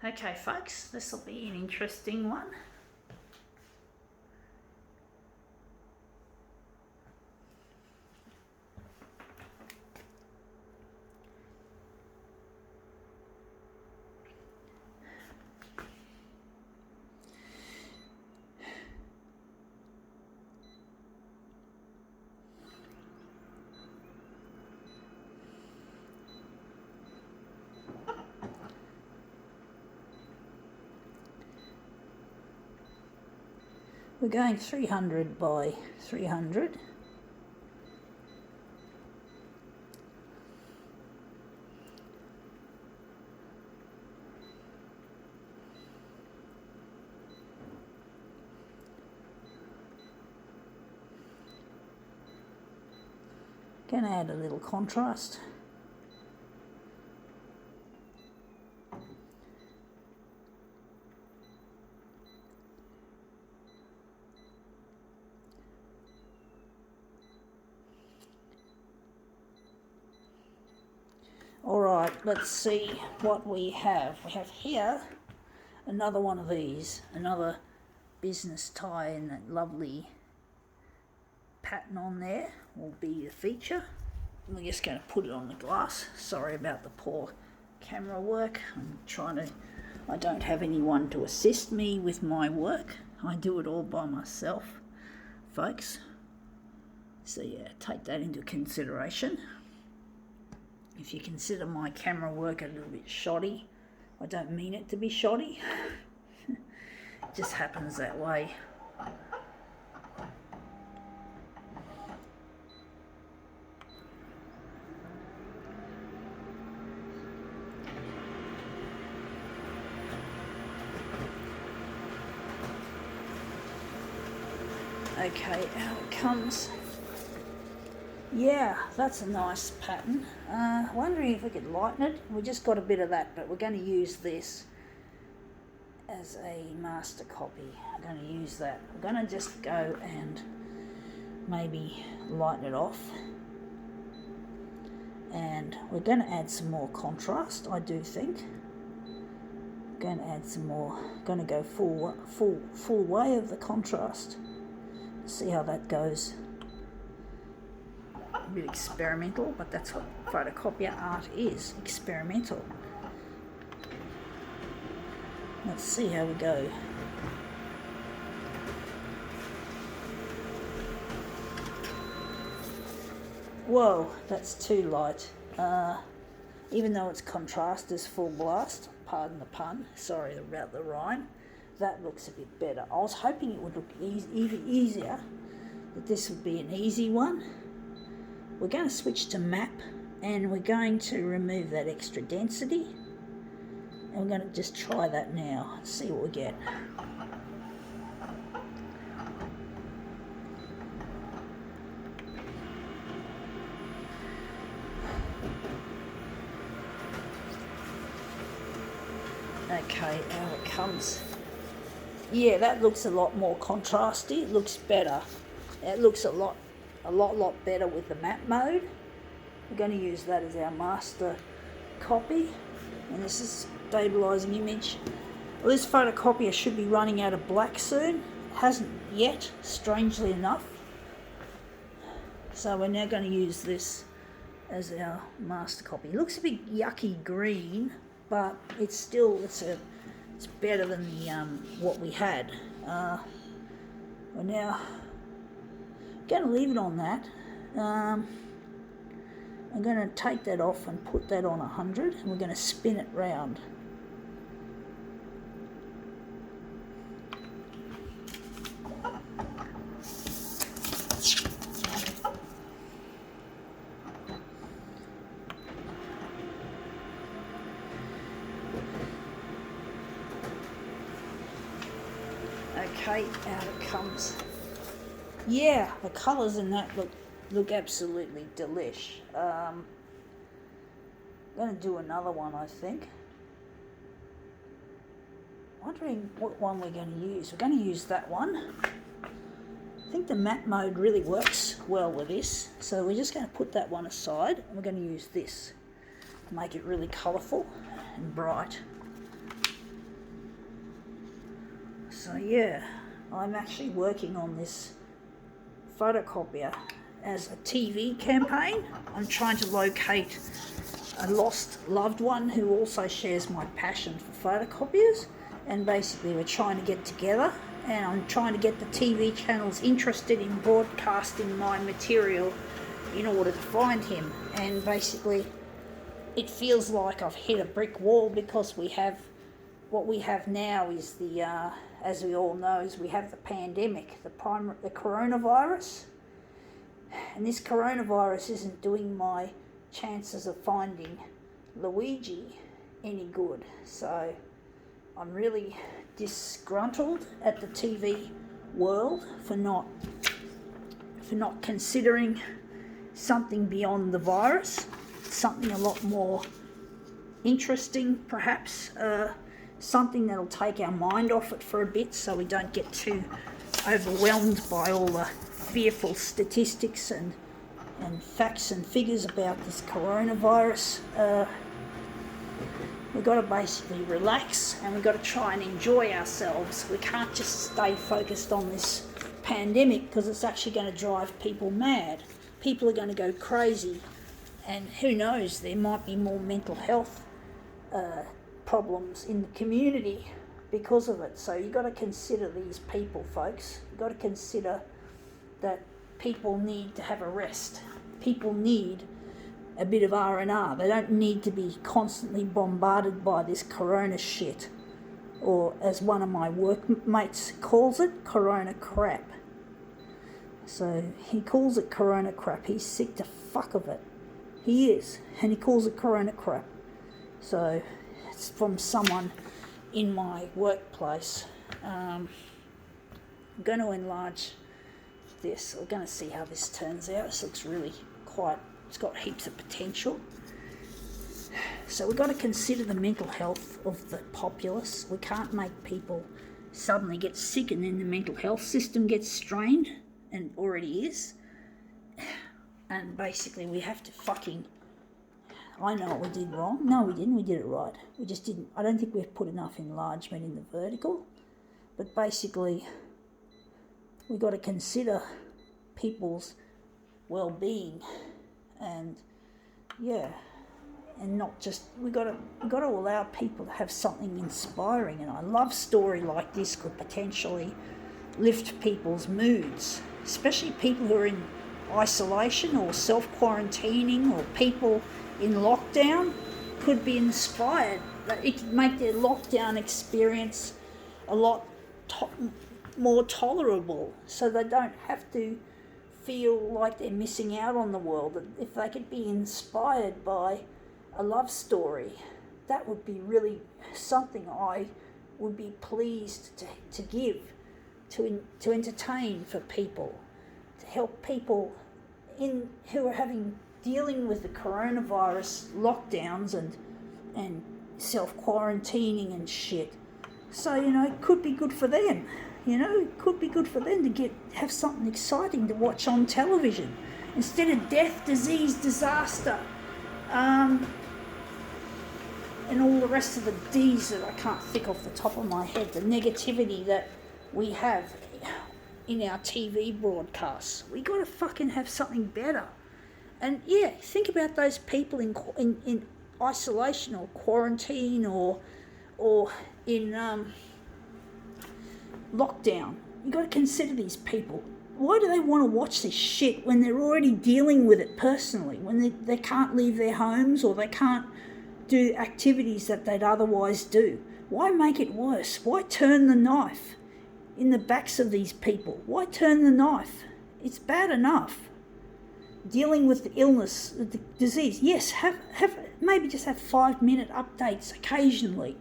Okay folks, this will be an interesting one. We're going 300 by 300. Going to add a little contrast. Alright, let's see what we have. We have here another one of these, another business tie, and that lovely pattern on there will be the feature. We're just going to put it on the glass. Sorry about the poor camera work. I don't have anyone to assist me with my work. I do it all by myself, folks. So yeah, take that into consideration. If you consider my camera work a little bit shoddy, I don't mean it to be shoddy. It just happens that way. Okay, out it comes. Yeah, that's a nice pattern. Wondering if we could lighten it. We just got a bit of that, but we're going to use this as a master copy. I'm going to use that. I'm going to just go and maybe lighten it off. And we're going to add some more contrast, I do think. Going to add some more. Going to go full way of the contrast. See how that goes. A bit experimental, but that's what photocopier art is, experimental. Let's see how we go. Whoa, that's too light. Even though its contrast is full blast, pardon the pun, sorry about the rhyme, that looks a bit better. I was hoping it would look even easier, that this would be an easy one. We're going to switch to map, and we're going to remove that extra density, and we're going to just try that now and see what we get. Okay, out it comes. Yeah, that looks a lot more contrasty. It looks better. It looks a lot better with the map mode. We're going to use that as our master copy, and this is stabilizing image. Well, this photocopier should be running out of black soon. It hasn't yet, strangely enough. So we're now going to use this as our master copy. It looks a bit yucky green, but it's still it's better than the what we had. We're now going to leave it on that. I'm going to take that off and put that on 100, and we're going to spin it round. Okay, out it comes. Yeah, the colours in that look absolutely delish. I'm going to do another one, I think. Wondering what one we're going to use. We're going to use that one. I think the matte mode really works well with this, so we're just going to put that one aside, and we're going to use this to make it really colourful and bright. So yeah, I'm actually working on this photocopier as a TV campaign. I'm trying to locate a lost loved one who also shares my passion for photocopiers, and basically we're trying to get together, and I'm trying to get the TV channels interested in broadcasting my material in order to find him. And basically it feels like I've hit a brick wall, because what we have now is as we all know, is we have the pandemic, the coronavirus. And this coronavirus isn't doing my chances of finding Luigi any good. So I'm really disgruntled at the TV world for not considering something beyond the virus, something a lot more interesting, perhaps, something that'll take our mind off it for a bit, so we don't get too overwhelmed by all the fearful statistics and facts and figures about this coronavirus. We've got to basically relax, and we've got to try and enjoy ourselves. We can't just stay focused on this pandemic, because it's actually going to drive people mad. People are going to go crazy, and who knows, there might be more mental health problems in the community because of it. So you've got to consider these people, folks. You've got to consider that people need to have a rest. People need a bit of R&R. They don't need to be constantly bombarded by this corona shit, or as one of my workmates calls it, corona crap. So he calls it corona crap. He's sick to fuck of it. He is, and he calls it corona crap. So it's from someone in my workplace. I'm going to enlarge this. We're going to see how this turns out. This looks really it's got heaps of potential. So we've got to consider the mental health of the populace. We can't make people suddenly get sick and then the mental health system gets strained, and already is. And basically we have to I know what we did wrong. No, we didn't. We did it right. We just didn't. I don't think we've put enough enlargement in the vertical. But basically, we've got to consider people's well-being, and and not just, we've got to allow people to have something inspiring. And I love a story like this could potentially lift people's moods, especially people who are in isolation or self-quarantining, or people in lockdown could be inspired. That it could make their lockdown experience a lot more tolerable, so they don't have to feel like they're missing out on the world. If they could be inspired by a love story, that would be really something I would be pleased to give, to entertain for people, to help people who are dealing with the coronavirus lockdowns and self-quarantining and shit. So, it could be good for them. It could be good for them to have something exciting to watch on television instead of death, disease, disaster, and all the rest of the D's that I can't think off the top of my head, the negativity that we have in our TV broadcasts. We got to fucking have something better. And think about those people in isolation or quarantine or in lockdown. You got to consider these people. Why do they want to watch this shit when they're already dealing with it personally? When they can't leave their homes, or they can't do activities that they'd otherwise do? Why make it worse? Why turn the knife in the backs of these people? Why turn the knife? It's bad enough dealing with the illness, the disease. Yes, maybe just have 5-minute updates occasionally,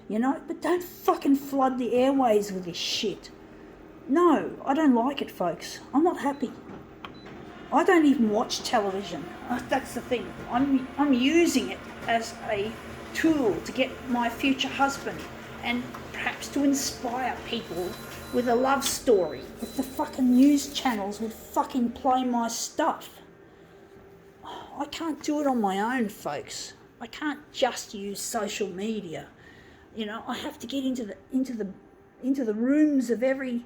but don't fucking flood the airways with this shit. No, I don't like it, folks. I'm not happy. I don't even watch television. That's the thing. I'm using it as a tool to get my future husband, and perhaps to inspire people with a love story. If the fucking news channels would fucking play my stuff. I can't do it on my own, folks. I can't just use social media. I have to get into the into the rooms of every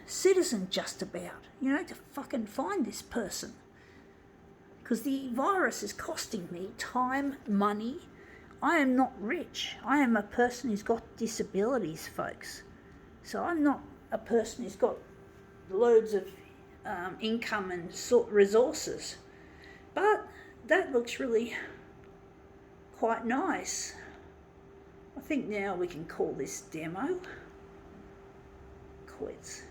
citizen just about, to fucking find this person. Because the virus is costing me time, money. I am not rich. I am a person who's got disabilities, folks. So I'm not a person who's got loads of income and resources. But that looks really quite nice. I think now we can call this demo quits.